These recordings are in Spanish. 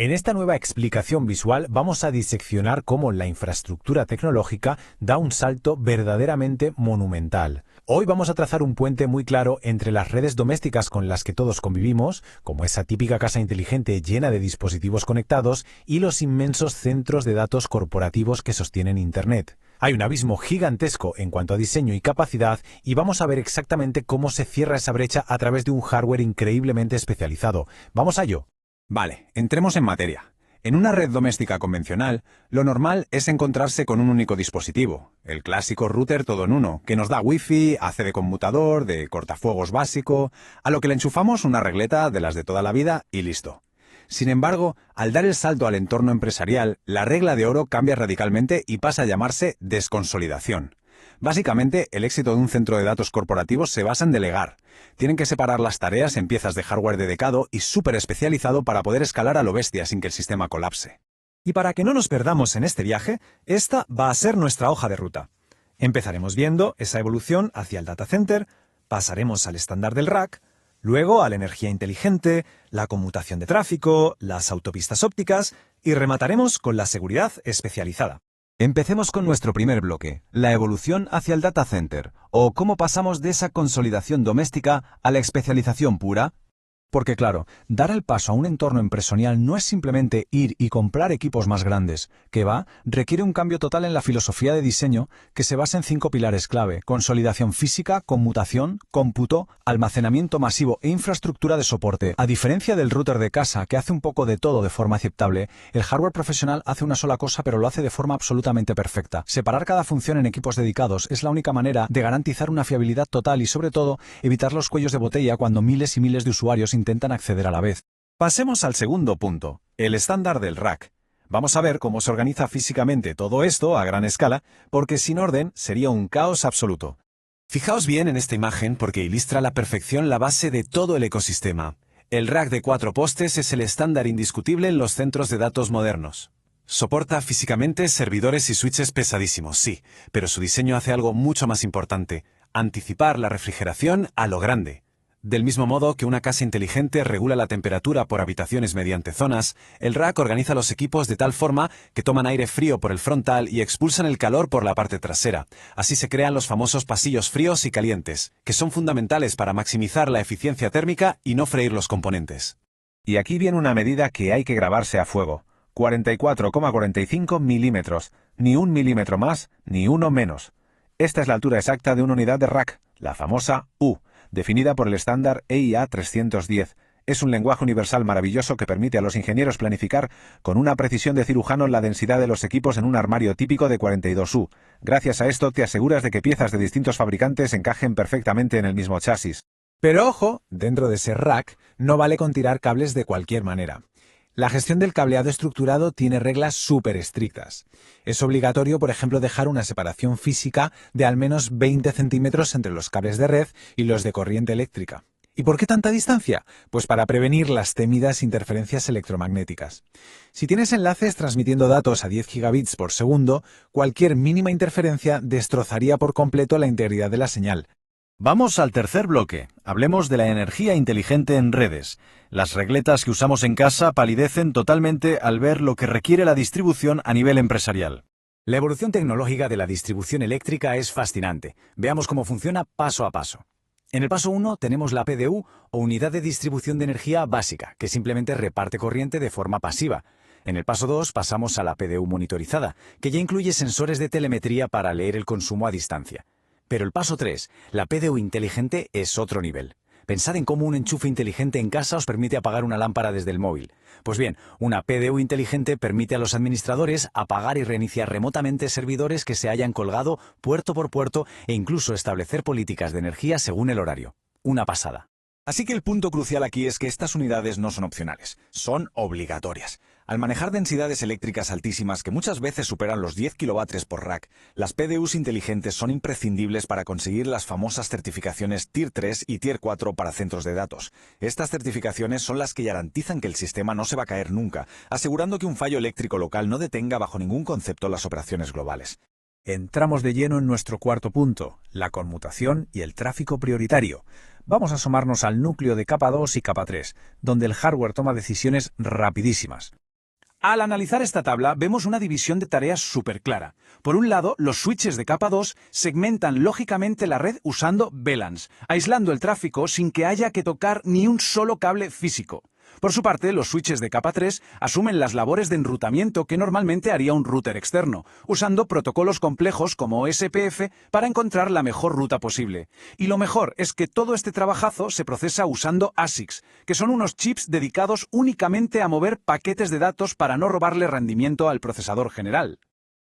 En esta nueva explicación visual vamos a diseccionar cómo la infraestructura tecnológica da un salto verdaderamente monumental. Hoy vamos a trazar un puente muy claro entre las redes domésticas con las que todos convivimos, como esa típica casa inteligente llena de dispositivos conectados, y los inmensos centros de datos corporativos que sostienen Internet. Hay un abismo gigantesco en cuanto a diseño y capacidad, y vamos a ver exactamente cómo se cierra esa brecha a través de un hardware increíblemente especializado. ¡Vamos a ello! Vale, entremos en materia. En una red doméstica convencional, lo normal es encontrarse con un único dispositivo, el clásico router todo en uno, que nos da wifi, hace de conmutador, de cortafuegos básico, a lo que le enchufamos una regleta de las de toda la vida y listo. Sin embargo, al dar el salto al entorno empresarial, la regla de oro cambia radicalmente y pasa a llamarse desconsolidación. Básicamente, el éxito de un centro de datos corporativo se basa en delegar. Tienen que separar las tareas en piezas de hardware dedicado y súper especializado para poder escalar a lo bestia sin que el sistema colapse. Y para que no nos perdamos en este viaje, esta va a ser nuestra hoja de ruta. Empezaremos viendo esa evolución hacia el data center, pasaremos al estándar del rack, luego a la energía inteligente, la conmutación de tráfico, las autopistas ópticas y remataremos con la seguridad especializada. Empecemos con nuestro primer bloque, la evolución hacia el data center, o cómo pasamos de esa consolidación doméstica a la especialización pura. Porque claro, dar el paso a un entorno empresarial no es simplemente ir y comprar equipos más grandes, requiere un cambio total en la filosofía de diseño que se basa en 5 pilares clave: consolidación física, conmutación, cómputo, almacenamiento masivo e infraestructura de soporte. A diferencia del router de casa, que hace un poco de todo de forma aceptable, el hardware profesional hace una sola cosa, pero lo hace de forma absolutamente perfecta. Separar cada función en equipos dedicados es la única manera de garantizar una fiabilidad total y, sobre todo, evitar los cuellos de botella cuando miles y miles de usuarios intentan acceder a la vez. Pasemos al segundo punto, el estándar del rack. Vamos a ver cómo se organiza físicamente todo esto a gran escala, porque sin orden sería un caos absoluto. Fijaos bien en esta imagen porque ilustra a la perfección la base de todo el ecosistema. El rack de 4 postes es el estándar indiscutible en los centros de datos modernos. Soporta físicamente servidores y switches pesadísimos, sí, pero su diseño hace algo mucho más importante: anticipar la refrigeración a lo grande. Del mismo modo que una casa inteligente regula la temperatura por habitaciones mediante zonas, el rack organiza los equipos de tal forma que toman aire frío por el frontal y expulsan el calor por la parte trasera. Así se crean los famosos pasillos fríos y calientes, que son fundamentales para maximizar la eficiencia térmica y no freír los componentes. Y aquí viene una medida que hay que grabarse a fuego: 44,45 milímetros, ni un milímetro más, ni uno menos. Esta es la altura exacta de una unidad de rack, la famosa U, definida por el estándar EIA 310. Es un lenguaje universal maravilloso que permite a los ingenieros planificar con una precisión de cirujano la densidad de los equipos en un armario típico de 42U. Gracias a esto te aseguras de que piezas de distintos fabricantes encajen perfectamente en el mismo chasis. Pero ojo, dentro de ese rack no vale con tirar cables de cualquier manera. La gestión del cableado estructurado tiene reglas súper estrictas. Es obligatorio, por ejemplo, dejar una separación física de al menos 20 centímetros entre los cables de red y los de corriente eléctrica. ¿Y por qué tanta distancia? Pues para prevenir las temidas interferencias electromagnéticas. Si tienes enlaces transmitiendo datos a 10 gigabits por segundo, cualquier mínima interferencia destrozaría por completo la integridad de la señal. Vamos al tercer bloque. Hablemos de la energía inteligente en redes. Las regletas que usamos en casa palidecen totalmente al ver lo que requiere la distribución a nivel empresarial. La evolución tecnológica de la distribución eléctrica es fascinante. Veamos cómo funciona paso a paso. En el paso 1 tenemos la PDU o unidad de distribución de energía básica, que simplemente reparte corriente de forma pasiva. En el paso 2 pasamos a la PDU monitorizada, que ya incluye sensores de telemetría para leer el consumo a distancia. Pero el paso 3, la PDU inteligente, es otro nivel. Pensad en cómo un enchufe inteligente en casa os permite apagar una lámpara desde el móvil. Pues bien, una PDU inteligente permite a los administradores apagar y reiniciar remotamente servidores que se hayan colgado puerto por puerto e incluso establecer políticas de energía según el horario. Una pasada. Así que el punto crucial aquí es que estas unidades no son opcionales, son obligatorias. Al manejar densidades eléctricas altísimas que muchas veces superan los 10 kilovatios por rack, las PDUs inteligentes son imprescindibles para conseguir las famosas certificaciones Tier 3 y Tier 4 para centros de datos. Estas certificaciones son las que garantizan que el sistema no se va a caer nunca, asegurando que un fallo eléctrico local no detenga bajo ningún concepto las operaciones globales. Entramos de lleno en nuestro cuarto punto, la conmutación y el tráfico prioritario. Vamos a asomarnos al núcleo de capa 2 y capa 3, donde el hardware toma decisiones rapidísimas. Al analizar esta tabla, vemos una división de tareas súper clara. Por un lado, los switches de capa 2 segmentan lógicamente la red usando VLANs, aislando el tráfico sin que haya que tocar ni un solo cable físico. Por su parte, los switches de capa 3 asumen las labores de enrutamiento que normalmente haría un router externo, usando protocolos complejos como SPF para encontrar la mejor ruta posible. Y lo mejor es que todo este trabajazo se procesa usando ASICs, que son unos chips dedicados únicamente a mover paquetes de datos para no robarle rendimiento al procesador general.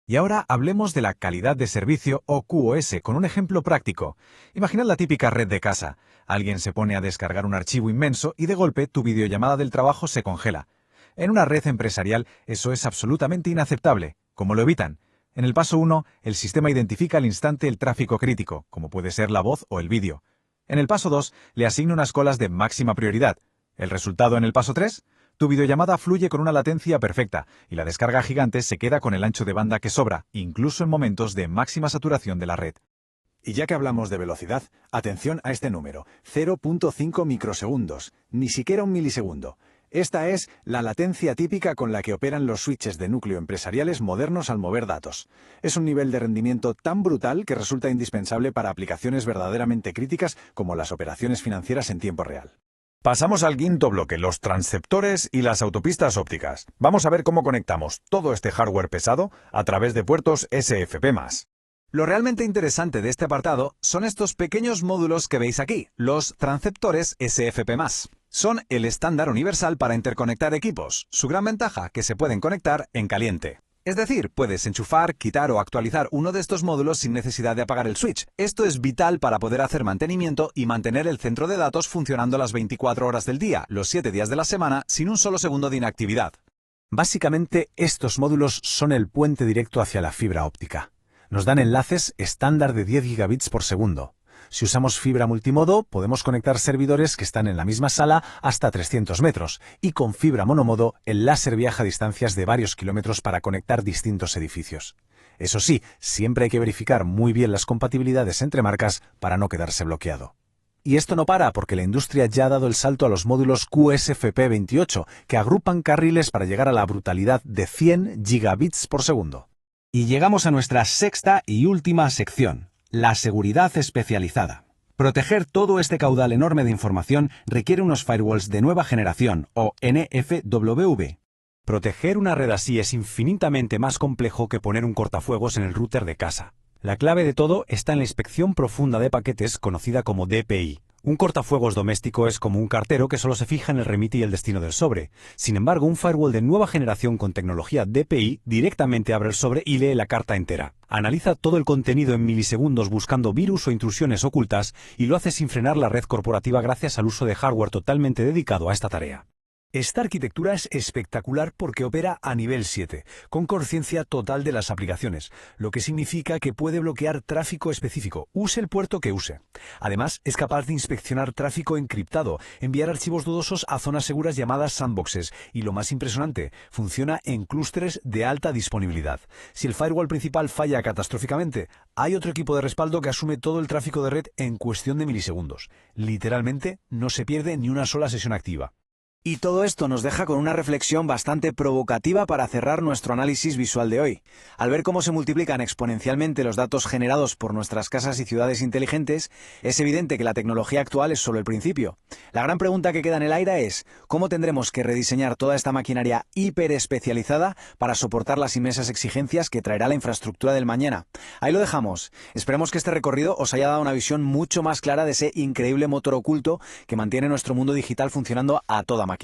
Y ahora hablemos de la calidad de servicio o QoS con un ejemplo práctico. Imaginad la típica red de casa. Alguien se pone a descargar un archivo inmenso y de golpe tu videollamada del trabajo se congela. En una red empresarial eso es absolutamente inaceptable. ¿Cómo lo evitan? En el paso 1, el sistema identifica al instante el tráfico crítico, como puede ser la voz o el vídeo. En el paso 2, le asigna unas colas de máxima prioridad. ¿El resultado en el paso 3? Tu videollamada fluye con una latencia perfecta y la descarga gigante se queda con el ancho de banda que sobra, incluso en momentos de máxima saturación de la red. Y ya que hablamos de velocidad, atención a este número, 0.5 microsegundos, ni siquiera un milisegundo. Esta es la latencia típica con la que operan los switches de núcleo empresariales modernos al mover datos. Es un nivel de rendimiento tan brutal que resulta indispensable para aplicaciones verdaderamente críticas como las operaciones financieras en tiempo real. Pasamos al quinto bloque, los transceptores y las autopistas ópticas. Vamos a ver cómo conectamos todo este hardware pesado a través de puertos SFP+. Lo realmente interesante de este apartado son estos pequeños módulos que veis aquí, los transceptores SFP+. Son el estándar universal para interconectar equipos. Su gran ventaja, que se pueden conectar en caliente. Es decir, puedes enchufar, quitar o actualizar uno de estos módulos sin necesidad de apagar el switch. Esto es vital para poder hacer mantenimiento y mantener el centro de datos funcionando las 24 horas del día, los 7 días de la semana, sin un solo segundo de inactividad. Básicamente, estos módulos son el puente directo hacia la fibra óptica. Nos dan enlaces estándar de 10 gigabits por segundo. Si usamos fibra multimodo, podemos conectar servidores que están en la misma sala hasta 300 metros, y con fibra monomodo, el láser viaja a distancias de varios kilómetros para conectar distintos edificios. Eso sí, siempre hay que verificar muy bien las compatibilidades entre marcas para no quedarse bloqueado. Y esto no para, porque la industria ya ha dado el salto a los módulos QSFP28, que agrupan carriles para llegar a la brutalidad de 100 gigabits por segundo. Y llegamos a nuestra sexta y última sección. La seguridad especializada. Proteger todo este caudal enorme de información requiere unos firewalls de nueva generación, o NFWV. Proteger una red así es infinitamente más complejo que poner un cortafuegos en el router de casa. La clave de todo está en la inspección profunda de paquetes, conocida como DPI. Un cortafuegos doméstico es como un cartero que solo se fija en el remite y el destino del sobre. Sin embargo, un firewall de nueva generación con tecnología DPI directamente abre el sobre y lee la carta entera. Analiza todo el contenido en milisegundos buscando virus o intrusiones ocultas y lo hace sin frenar la red corporativa gracias al uso de hardware totalmente dedicado a esta tarea. Esta arquitectura es espectacular porque opera a nivel 7, con conciencia total de las aplicaciones, lo que significa que puede bloquear tráfico específico, use el puerto que use. Además, es capaz de inspeccionar tráfico encriptado, enviar archivos dudosos a zonas seguras llamadas sandboxes, y lo más impresionante, funciona en clústeres de alta disponibilidad. Si el firewall principal falla catastróficamente, hay otro equipo de respaldo que asume todo el tráfico de red en cuestión de milisegundos. Literalmente, no se pierde ni una sola sesión activa. Y todo esto nos deja con una reflexión bastante provocativa para cerrar nuestro análisis visual de hoy. Al ver cómo se multiplican exponencialmente los datos generados por nuestras casas y ciudades inteligentes, es evidente que la tecnología actual es solo el principio. La gran pregunta que queda en el aire es, ¿cómo tendremos que rediseñar toda esta maquinaria hiperespecializada para soportar las inmensas exigencias que traerá la infraestructura del mañana? Ahí lo dejamos. Esperemos que este recorrido os haya dado una visión mucho más clara de ese increíble motor oculto que mantiene nuestro mundo digital funcionando a toda máquina.